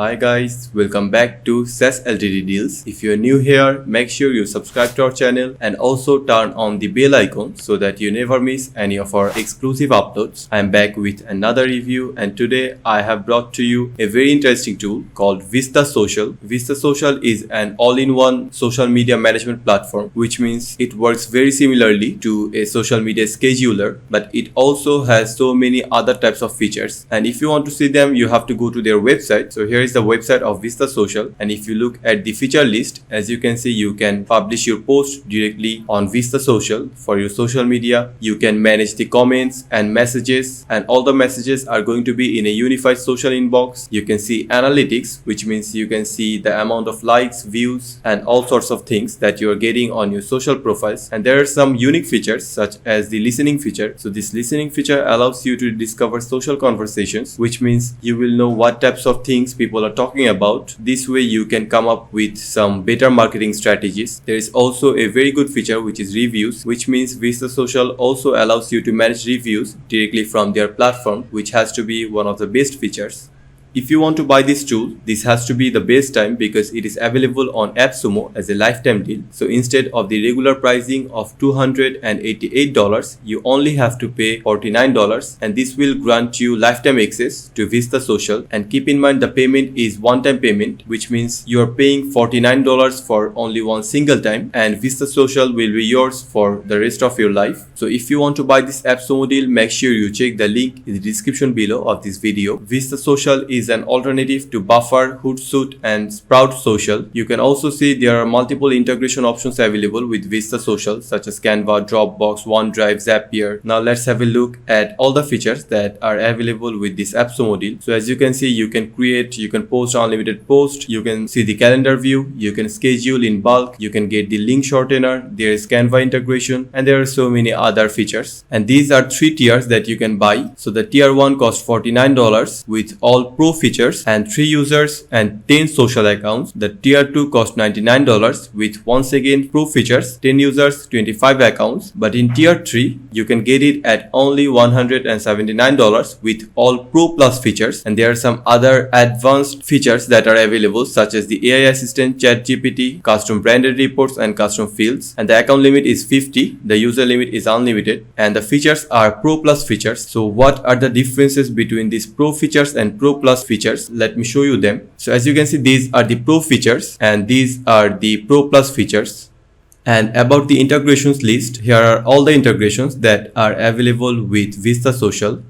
Hi guys, welcome back to SaaS Ltd Deals. If you're new here, make sure you subscribe to our channel and also turn on the bell icon so that you never miss any of our exclusive uploads. I'm back with another review, and today I have brought to you a very interesting tool called Vista Social. Vista Social is an all-in-one social media management platform, which means it works very similarly to a social media scheduler, but it also has so many other types of features. And if you want to see them, you have to go to their website. So here is the website of Vista Social, and if you look at the feature list, as you can see, you can publish your post directly on Vista Social for your social media. You can manage the comments and messages, and all the messages are going to be in a unified social inbox. You can see analytics, which means you can see the amount of likes, views, and all sorts of things that you are getting on your social profiles. And there are some unique features such as the listening feature. So this listening feature allows you to discover social conversations, which means you will know what types of things people are talking about. This way you can come up with some better marketing strategies. There is also a very good feature which is reviews, which means Vista Social also allows you to manage reviews directly from their platform, which has to be one of the best features. If you want to buy this tool, this has to be the best time because it is available on Appsumo as a lifetime deal. So instead of the regular pricing of $288, you only have to pay $49, and this will grant you lifetime access to Vista Social. And keep in mind, the payment is one-time payment, which means you are paying $49 for only one single time, and Vista Social will be yours for the rest of your life. So if you want to buy this Appsumo deal, make sure you check the link in the description below of this video. Vista Social is an alternative to Buffer, Hootsuite, and Sprout Social. You can also see there are multiple integration options available with Vista Social, such as Canva, Dropbox, OneDrive, Zapier. Now let's have a look at all the features that are available with this Appsumo deal. So as you can see, you can post unlimited posts, you can see the calendar view, you can schedule in bulk, you can get the link shortener, there is Canva integration, and there are so many other features. And these are 3 tiers that you can buy. So the tier 1 costs $49 with all pro features and 3 users and 10 social accounts. The tier 2 costs $99 with once again pro features, 10 users, 25 accounts. But in tier 3, you can get it at only $179 with all pro plus features. And there are some other advanced features that are available, such as the AI assistant, ChatGPT, custom branded reports, and custom fields. And the account limit is 50. The user limit is unlimited. And the features are pro plus features. So what are the differences between these pro features and pro plus features? Let me show you them. So as you can see, these are the pro features and these are the pro plus features. And about the integrations list, here are all the integrations that are available with Vista Social.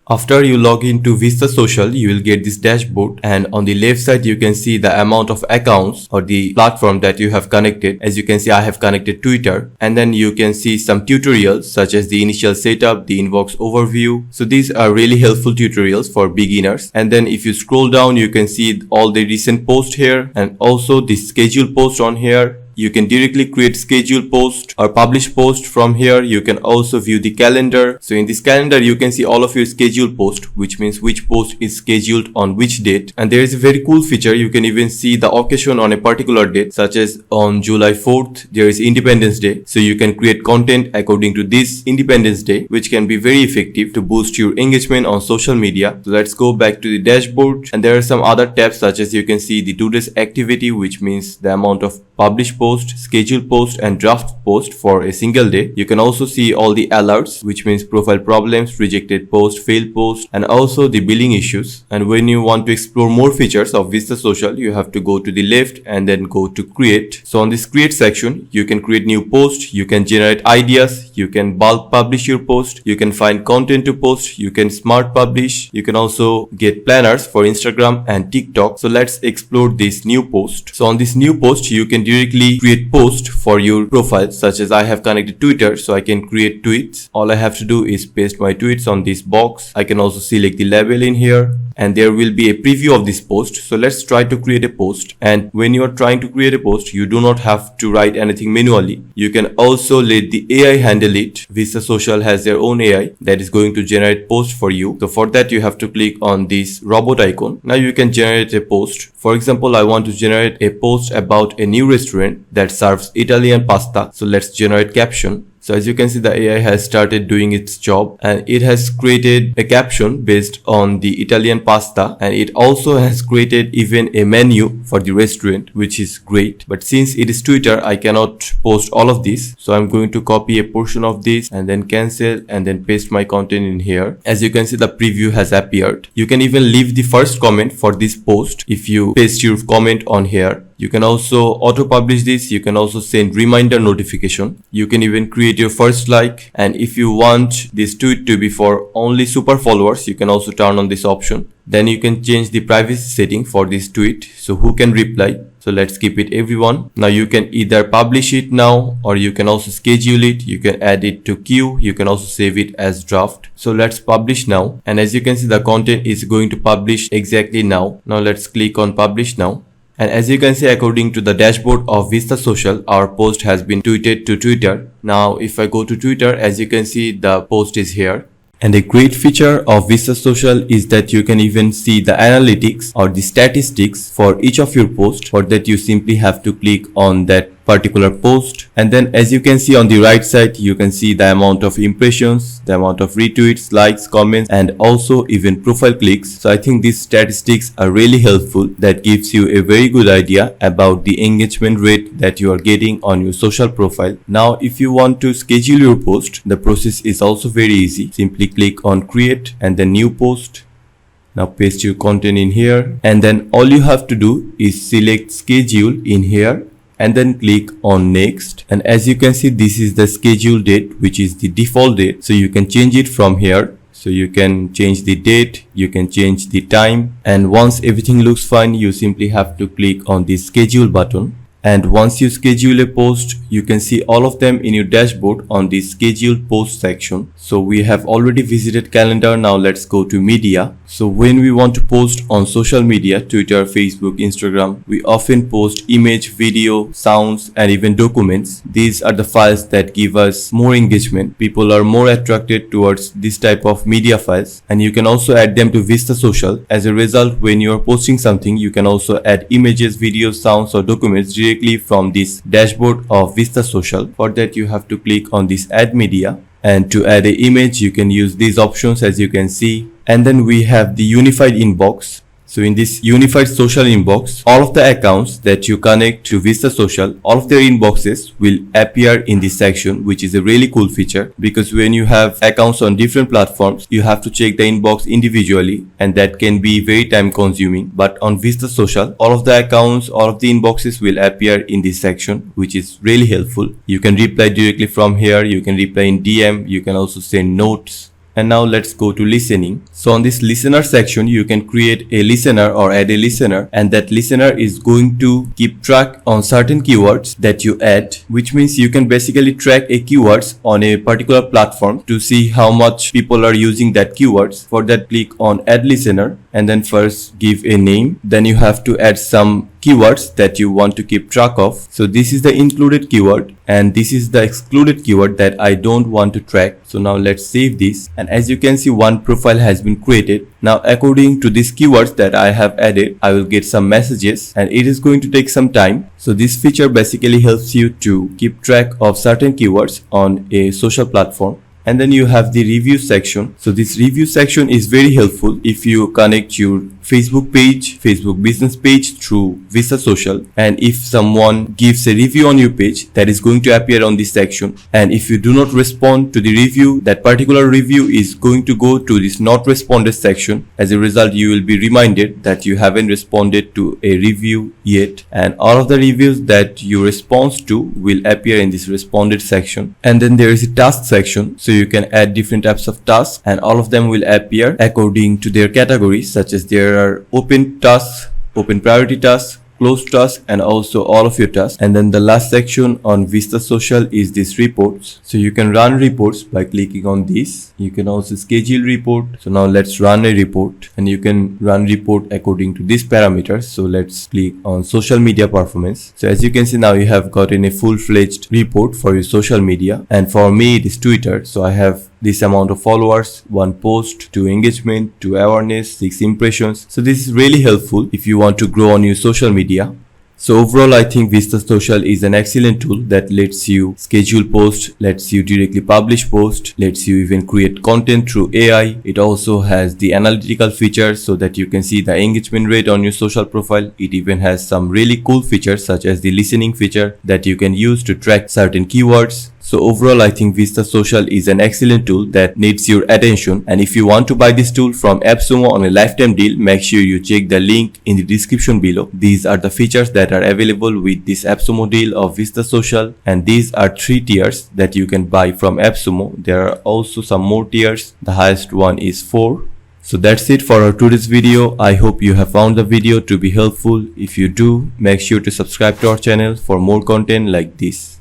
After you log into Vista Social, you will get this dashboard, and on the left side you can see the amount of accounts or the platform that you have connected. As you can see, I have connected Twitter, and then you can see some tutorials such as the initial setup, the inbox overview. So these are really helpful tutorials for beginners. And then if you scroll down, you can see all the recent posts here and also the schedule post on here. You can directly create schedule post or publish post from here. You can also view the calendar. So in this calendar, you can see all of your schedule post, which means which post is scheduled on which date. And there is a very cool feature. You can even see the occasion on a particular date, such as on July 4th, there is Independence Day. So you can create content according to this Independence Day, which can be very effective to boost your engagement on social media. So let's go back to the dashboard, and there are some other tabs, such as you can see the today's activity, which means the amount of published post, schedule post, and draft post for a single day. You can also see all the alerts, which means profile problems, rejected post, failed post, and also the billing issues. And when you want to explore more features of Vista Social, you have to go to the left and then go to create. So on this create section, you can create new posts, you can generate ideas, you can bulk publish your post, you can find content to post, you can smart publish, you can also get planners for Instagram and TikTok. So let's explore this new post. So on this new post, you can directly create post for your profile, such as I have connected Twitter, so I can create tweets. All I have to do is paste my tweets on this box. I can also select the label in here, and there will be a preview of this post. So let's try to create a post. And when you are trying to create a post, you do not have to write anything manually. You can also let the AI handle it. Vista Social has their own AI that is going to generate posts for you. So for that, you have to click on this robot icon. Now you can generate a post. For example, I want to generate a post about a new restaurant that serves Italian pasta. So let's generate caption. So as you can see, the AI has started doing its job, and it has created a caption based on the Italian pasta, and it also has created even a menu for the restaurant, which is great. But since it is Twitter, I cannot post all of this, so I'm going to copy a portion of this and then cancel and then paste my content in here. As you can see, the preview has appeared. You can even leave the first comment for this post if you paste your comment on here. You can also auto-publish this. You can also send reminder notification. You can even create your first like. And if you want this tweet to be for only super followers, you can also turn on this option. Then you can change the privacy setting for this tweet, so who can reply. So let's keep it everyone. Now you can either publish it now, or you can also schedule it. You can add it to queue. You can also save it as draft. So let's publish now. And as you can see, the content is going to publish exactly now. Now let's click on publish now. And as you can see, according to the dashboard of Vista Social, our post has been tweeted to Twitter. Now if I go to Twitter, as you can see, the post is here. And a great feature of Vista Social is that you can even see the analytics or the statistics for each of your posts. For that, you simply have to click on that particular post, and then as you can see on the right side, you can see the amount of impressions, the amount of retweets, likes, comments, and also even profile clicks. So I think these statistics are really helpful. That gives you a very good idea about the engagement rate that you are getting on your social profile. Now if you want to schedule your post, the process is also very easy. Simply click on create and then new post. Now paste your content in here, and then all you have to do is select schedule in here and then click on next. And as you can see, this is the schedule date, which is the default date. So you can change it from here. So you can change the date, you can change the time, and once everything looks fine, you simply have to click on the schedule button. And once you schedule a post, you can see all of them in your dashboard on the scheduled post section. So we have already visited calendar. Now let's go to media. So when we want to post on social media, Twitter, Facebook, Instagram, we often post image, video, sounds, and even documents. These are the files that give us more engagement. People are more attracted towards this type of media files, and you can also add them to Vista Social. As a result, when you are posting something, you can also add images, videos, sounds, or documents directly from this dashboard of Vista Social. For that, you have to click on this add media, and to add an image, you can use these options as you can see. And then we have the unified inbox. So in this unified social inbox, all of the accounts that you connect to Vista Social, all of their inboxes will appear in this section, which is a really cool feature, because when you have accounts on different platforms, you have to check the inbox individually, and that can be very time consuming. But on Vista Social, all of the accounts, all of the inboxes will appear in this section, which is really helpful. You can reply directly from here. You can reply in DM. You can also send notes. And now let's go to listening. So on this listener section, you can create a listener or add a listener, and that listener is going to keep track on certain keywords that you add, which means you can basically track a keywords on a particular platform to see how much people are using that keywords. For that, click on add listener, and then first give a name. Then you have to add some keywords that you want to keep track of. So this is the included keyword, and this is the excluded keyword that I don't want to track. So now let's save this, and as you can see, one profile has been created. Now according to these keywords that I have added, I will get some messages, and it is going to take some time. So this feature basically helps you to keep track of certain keywords on a social platform. And then you have the review section. So this review section is very helpful if you connect your Facebook page, Facebook business page through Vista Social. And if someone gives a review on your page, that is going to appear on this section. And if you do not respond to the review, that particular review is going to go to this not responded section. As a result, you will be reminded that you haven't responded to a review yet. And all of the reviews that you respond to will appear in this responded section. And then there is a task section. So you can add different types of tasks, and all of them will appear according to their categories, such as there are open tasks, open priority tasks, closed tasks, and also all of your tasks. And then the last section on Vista Social is this reports. So you can run reports by clicking on this. You can also schedule report. So now let's run a report, and you can run report according to these parameters. So let's click on social media performance. So as you can see, now you have gotten a full-fledged report for your social media, and for me it is Twitter. So I have this amount of followers, 1 post, 2 engagement, 2 awareness, 6 impressions. So this is really helpful if you want to grow on your social media. So overall, I think Vista Social is an excellent tool that lets you schedule posts, lets you directly publish posts, lets you even create content through AI. It also has the analytical features so that you can see the engagement rate on your social profile. It even has some really cool features such as the listening feature that you can use to track certain keywords. So overall, I think Vista Social is an excellent tool that needs your attention. And if you want to buy this tool from Appsumo on a lifetime deal, make sure you check the link in the description below. These are the features that are available with this Appsumo deal of Vista Social. And these are 3 tiers that you can buy from Appsumo. There are also some more tiers. The highest one is 4. So that's it for our today's video. I hope you have found the video to be helpful. If you do, make sure to subscribe to our channel for more content like this.